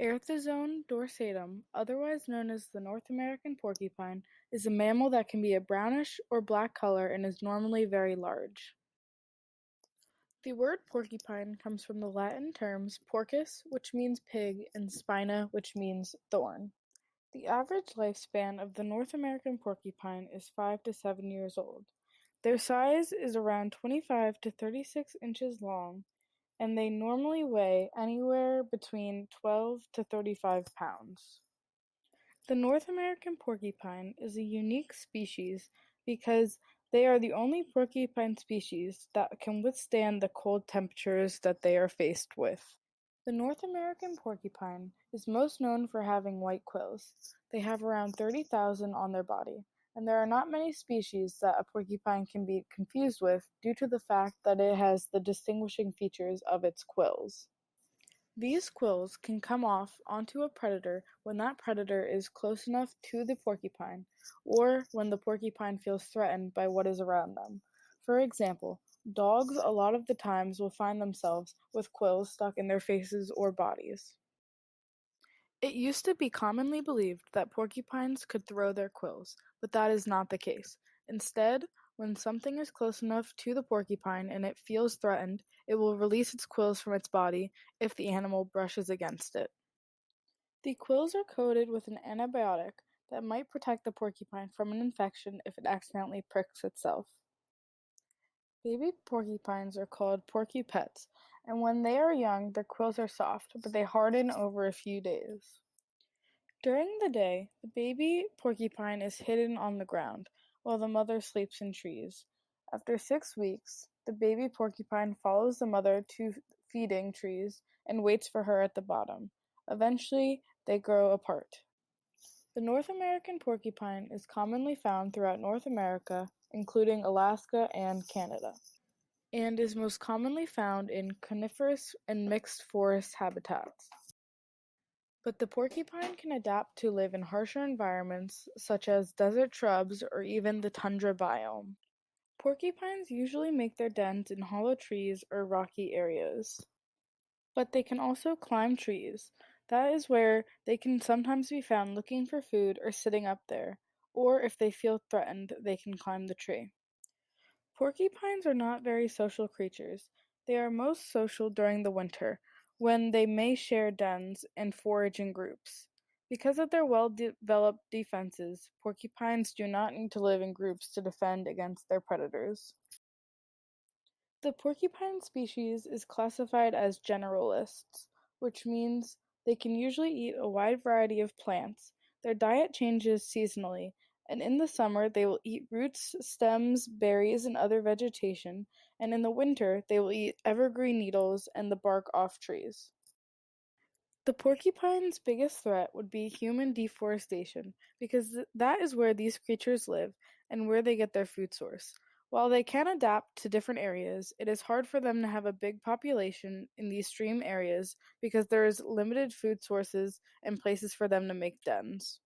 Erthozone dorsatum, otherwise known as the North American porcupine, is a mammal that can be a brownish or black color and is normally very large. The word porcupine comes from the Latin terms porcus, which means pig, and spina, which means thorn. The average lifespan of the North American porcupine is 5 to 7 years old. Their size is around 25 to 36 inches long, and they normally weigh anywhere between 12 to 35 pounds. The North American porcupine is a unique species because they are the only porcupine species that can withstand the cold temperatures that they are faced with. The North American porcupine is most known for having white quills. They have around 30,000 on their body, and there are not many species that a porcupine can be confused with due to the fact that it has the distinguishing features of its quills. These quills can come off onto a predator when that predator is close enough to the porcupine, or when the porcupine feels threatened by what is around them. For example, dogs a lot of the times will find themselves with quills stuck in their faces or bodies. It used to be commonly believed that porcupines could throw their quills, but that is not the case. Instead, when something is close enough to the porcupine and it feels threatened, it will release its quills from its body if the animal brushes against it. The quills are coated with an antibiotic that might protect the porcupine from an infection if it accidentally pricks itself. Baby porcupines are called porcupets, and when they are young, their quills are soft, but they harden over a few days. During the day, the baby porcupine is hidden on the ground, while the mother sleeps in trees. After 6 weeks, the baby porcupine follows the mother to feeding trees and waits for her at the bottom. Eventually, they grow apart. The North American porcupine is commonly found throughout North America, including Alaska and Canada, and is most commonly found in coniferous and mixed forest habitats. But the porcupine can adapt to live in harsher environments such as desert shrubs or even the tundra biome. Porcupines usually make their dens in hollow trees or rocky areas. But they can also climb trees. That is where they can sometimes be found looking for food or sitting up there, or if they feel threatened, they can climb the tree. Porcupines are not very social creatures. They are most social during the winter, when they may share dens and forage in groups. Because of their well-developed defenses, porcupines do not need to live in groups to defend against their predators. The porcupine species is classified as generalists, which means they can usually eat a wide variety of plants. Their diet changes seasonally, and in the summer they will eat roots, stems, berries, and other vegetation, and in the winter they will eat evergreen needles and the bark off trees. The porcupine's biggest threat would be human deforestation, because that is where these creatures live and where they get their food source. While they can adapt to different areas, it is hard for them to have a big population in these extreme areas because there is limited food sources and places for them to make dens.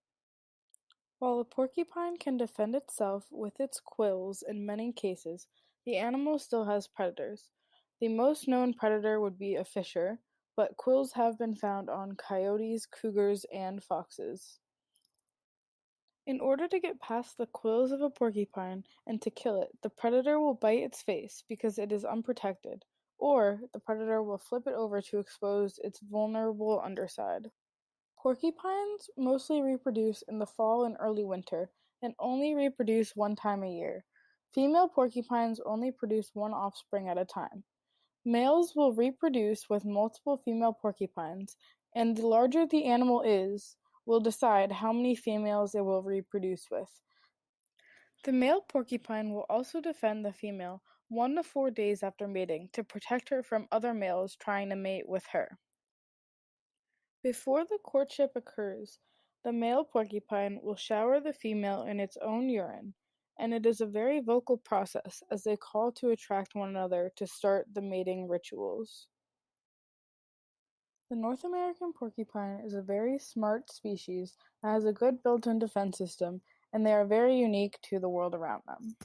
While a porcupine can defend itself with its quills in many cases, the animal still has predators. The most known predator would be a fisher, but quills have been found on coyotes, cougars, and foxes. In order to get past the quills of a porcupine and to kill it, the predator will bite its face because it is unprotected, or the predator will flip it over to expose its vulnerable underside. Porcupines mostly reproduce in the fall and early winter, and only reproduce one time a year. Female porcupines only produce one offspring at a time. Males will reproduce with multiple female porcupines, and the larger the animal is, will decide how many females it will reproduce with. The male porcupine will also defend the female 1 to 4 days after mating to protect her from other males trying to mate with her. Before the courtship occurs, the male porcupine will shower the female in its own urine, and it is a very vocal process as they call to attract one another to start the mating rituals. The North American porcupine is a very smart species that has a good built-in defense system, and they are very unique to the world around them.